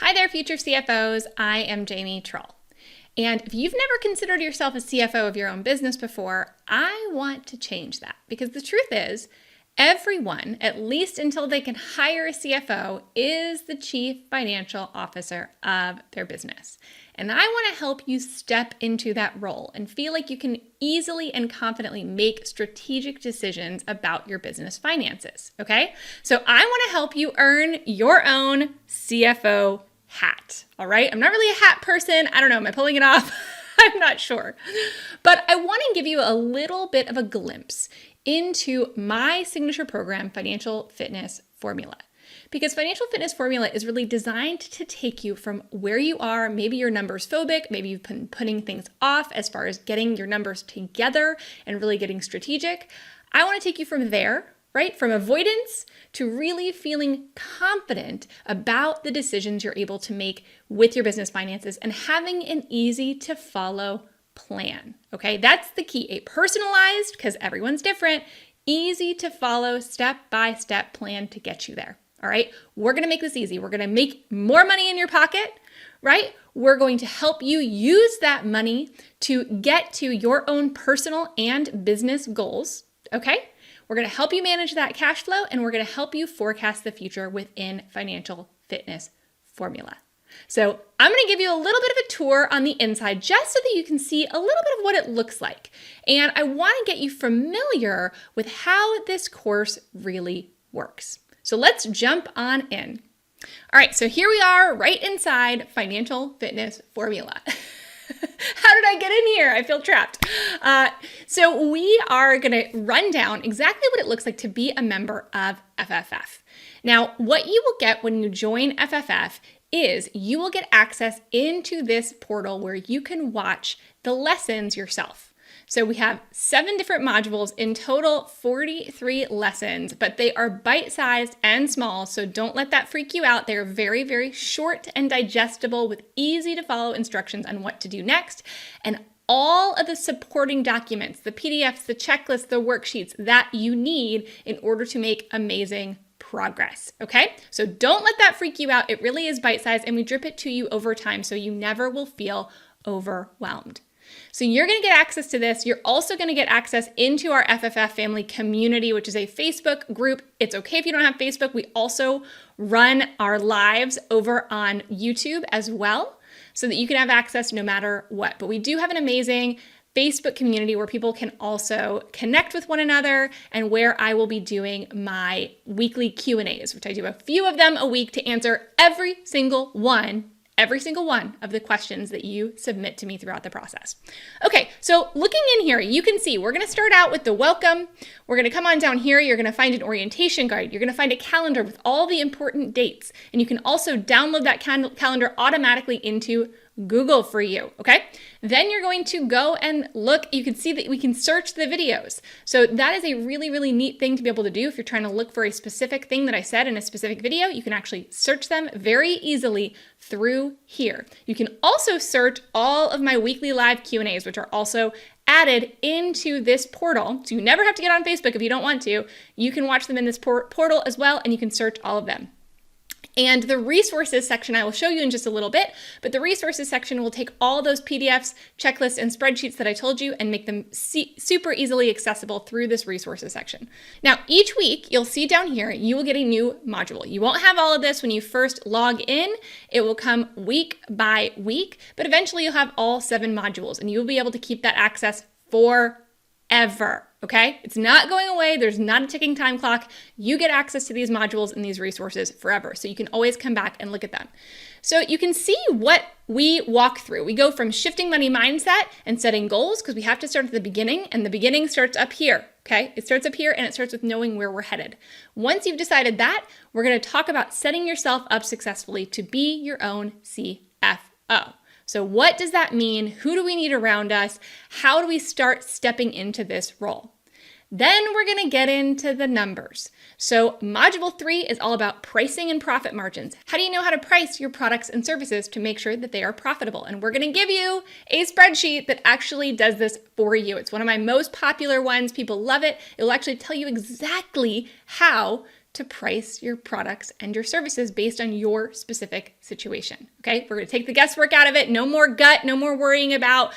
Hi there, future CFOs. I am Jamie Trull. And if you've never considered yourself a CFO of your own business before, I want to change that, because the truth is, everyone, at least until they can hire a CFO, is the chief financial officer of their business. And I want to help you step into that role and feel like you can easily and confidently make strategic decisions about your business finances, okay? So I want to help you earn your own CFO hat, all right? I'm not really a hat person. I don't know, am I pulling it off? I'm not sure. But I want to give you a little bit of a glimpse into my signature program, Financial Fitness Formula. Because Financial Fitness Formula is really designed to take you from where you are. Maybe you're numbers phobic, maybe you've been putting things off as far as getting your numbers together and really getting strategic. I want to take you from there, right? From avoidance to really feeling confident about the decisions you're able to make with your business finances and having an easy to follow plan. Okay, that's the key. A personalized, because everyone's different, easy to follow step-by-step plan to get you there. All right, we're going to make this easy. We're going to make more money in your pocket, right? We're going to help you use that money to get to your own personal and business goals. Okay, we're going to help you manage that cash flow, and we're going to help you forecast the future within Financial Fitness Formula. So I'm going to give you a little bit of a tour on the inside just so that you can see a little bit of what it looks like. And I want to get you familiar with how this course really works. So let's jump on in. All right, so here we are right inside Financial Fitness Formula. How did I get in here? I feel trapped. So we are going to run down exactly what it looks like to be a member of FFF. Now, what you will get when you join FFF is you will get access into this portal where you can watch the lessons yourself. So we have 7 different modules, in total 43 lessons, but they are bite-sized and small, so don't let that freak you out. They're very, very short and digestible with easy to follow instructions on what to do next. And all of the supporting documents, the PDFs, the checklists, the worksheets that you need in order to make amazing progress, okay? So don't let that freak you out. It really is bite-sized, and we drip it to you over time so you never will feel overwhelmed. So you're going to get access to this. You're also going to get access into our FFF family community, which is a Facebook group. It's okay if you don't have Facebook. We also run our lives over on YouTube as well, so that you can have access no matter what. But we do have an amazing Facebook community where people can also connect with one another, and where I will be doing my weekly Q&As, which I do a few of them a week to answer every single one of the questions that you submit to me throughout the process. Okay, so looking in here, you can see we're going to start out with the welcome. We're going to come on down here. You're going to find an orientation guide. You're going to find a calendar with all the important dates. And you can also download that calendar automatically into Google for you, okay? Then you're going to go and look. You can see that we can search the videos. So that is a really, really neat thing to be able to do. If you're trying to look for a specific thing that I said in a specific video, you can actually search them very easily through here. You can also search all of my weekly live Q&As, which are also added into this portal. So you never have to get on Facebook if you don't want to. You can watch them in this portal as well, and you can search all of them. And the resources section I will show you in just a little bit, but the resources section will take all those PDFs, checklists, and spreadsheets that I told you and make them super easily accessible through this resources section. Now, each week, you'll see down here, you will get a new module. You won't have all of this when you first log in. It will come week by week, but eventually you'll have all 7 modules, and you'll be able to keep that access forever. Okay? It's not going away. There's not a ticking time clock. You get access to these modules and these resources forever. So you can always come back and look at them. So you can see what we walk through. We go from shifting money mindset and setting goals, because we have to start at the beginning, and the beginning starts up here. Okay? It starts up here, and it starts with knowing where we're headed. Once you've decided that, we're going to talk about setting yourself up successfully to be your own CFO. So what does that mean? Who do we need around us? How do we start stepping into this role? Then we're going to get into the numbers. So module 3 is all about pricing and profit margins. How do you know how to price your products and services to make sure that they are profitable? And we're going to give you a spreadsheet that actually does this for you. It's one of my most popular ones. People love it. It will actually tell you exactly how to price your products and your services based on your specific situation. Okay, we're going to take the guesswork out of it. No more gut, no more worrying about,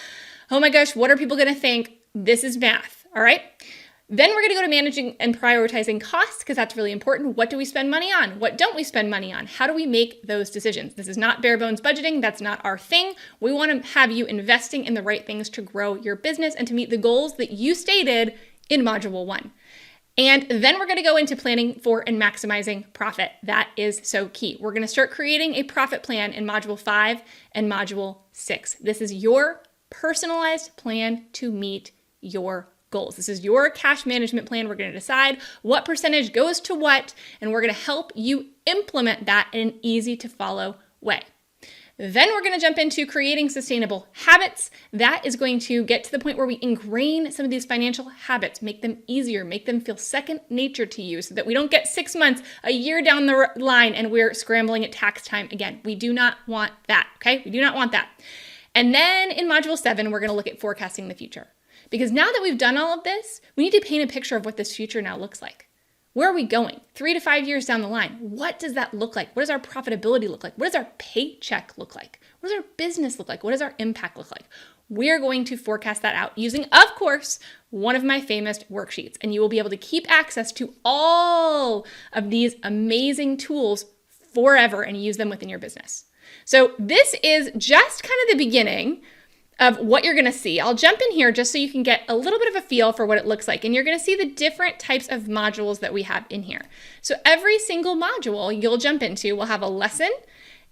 oh my gosh, what are people going to think? This is math. All right. Then we're going to go to managing and prioritizing costs, because that's really important. What do we spend money on? What don't we spend money on? How do we make those decisions? This is not bare bones budgeting. That's not our thing. We want to have you investing in the right things to grow your business and to meet the goals that you stated in Module 1. And then we're going to go into planning for and maximizing profit. That is so key. We're going to start creating a profit plan in Module 5 and Module 6. This is your personalized plan to meet your goals. This is your cash management plan. We're going to decide what percentage goes to what, and we're going to help you implement that in an easy to follow way. Then we're going to jump into creating sustainable habits. That is going to get to the point where we ingrain some of these financial habits, make them easier, make them feel second nature to you, so that we don't get 6 months, a year down the line, and we're scrambling at tax time again. We do not want that, okay? We do not want that. And then in Module 7, we're going to look at forecasting the future. Because now that we've done all of this, we need to paint a picture of what this future now looks like. Where are we going? 3 to 5 years down the line. What does that look like? What does our profitability look like? What does our paycheck look like? What does our business look like? What does our impact look like? We're going to forecast that out using, of course, one of my famous worksheets. And you will be able to keep access to all of these amazing tools forever and use them within your business. So this is just kind of the beginning of what you're going to see. I'll jump in here just so you can get a little bit of a feel for what it looks like. And you're going to see the different types of modules that we have in here. So every single module you'll jump into will have a lesson,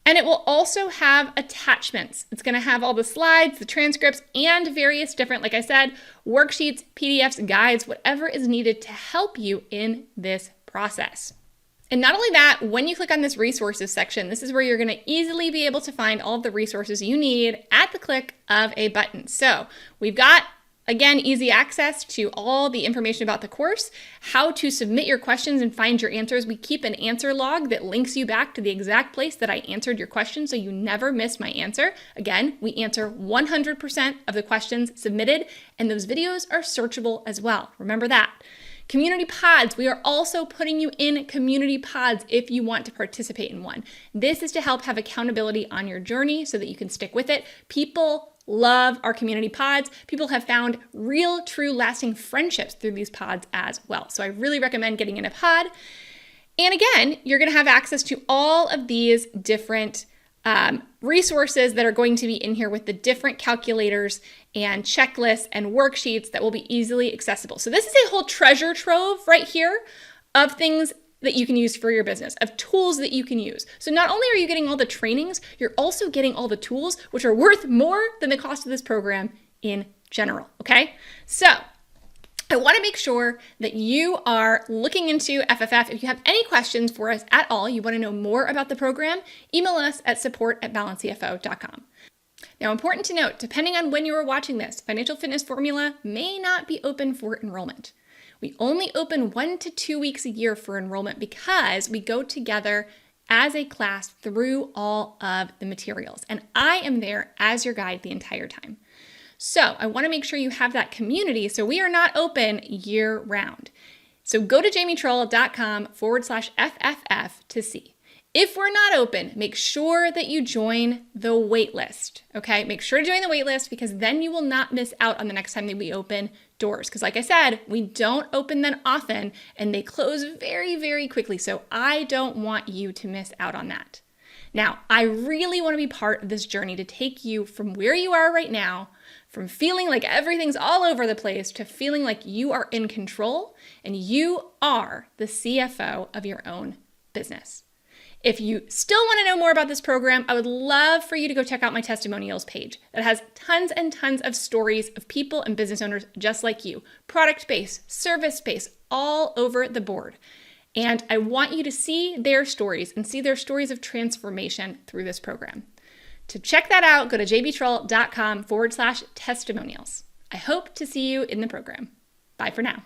and it will also have attachments. It's going to have all the slides, the transcripts, and various different, like I said, worksheets, PDFs, guides, whatever is needed to help you in this process. And not only that, when you click on this resources section, this is where you're going to easily be able to find all of the resources you need at the click of a button. So we've got, again, easy access to all the information about the course, how to submit your questions and find your answers. We keep an answer log that links you back to the exact place that I answered your question, so you never miss my answer. Again, we answer 100% of the questions submitted, and those videos are searchable as well. Remember that. Community pods, we are also putting you in community pods if you want to participate in one. This is to help have accountability on your journey so that you can stick with it. People love our community pods. People have found real, true, lasting friendships through these pods as well. So I really recommend getting in a pod. And again, you're going to have access to all of these different resources that are going to be in here with the different calculators and checklists and worksheets that will be easily accessible. So this is a whole treasure trove right here of things that you can use for your business, of tools that you can use. So not only are you getting all the trainings, you're also getting all the tools, which are worth more than the cost of this program in general, okay? So I want to make sure that you are looking into FFF. If you have any questions for us at all, you want to know more about the program, email us at support@balancecfo.com. Now, important to note, depending on when you are watching this, Financial Fitness Formula may not be open for enrollment. We only open 1 to 2 weeks a year for enrollment because we go together as a class through all of the materials. And I am there as your guide the entire time. So I want to make sure you have that community, so we are not open year round. So go to jamietrull.com/FFF to see. If we're not open, make sure that you join the wait list, okay? Make sure to join the wait list, because then you will not miss out on the next time that we open doors. Because like I said, we don't open them often and they close very, very quickly. So I don't want you to miss out on that. Now, I really want to be part of this journey to take you from where you are right now, from feeling like everything's all over the place, to feeling like you are in control and you are the CFO of your own business. If you still want to know more about this program, I would love for you to go check out my testimonials page that has tons and tons of stories of people and business owners just like you, product-based, service-based, all over the board. And I want you to see their stories and see their stories of transformation through this program. To check that out, go to jamietrull.com/testimonials. I hope to see you in the program. Bye for now.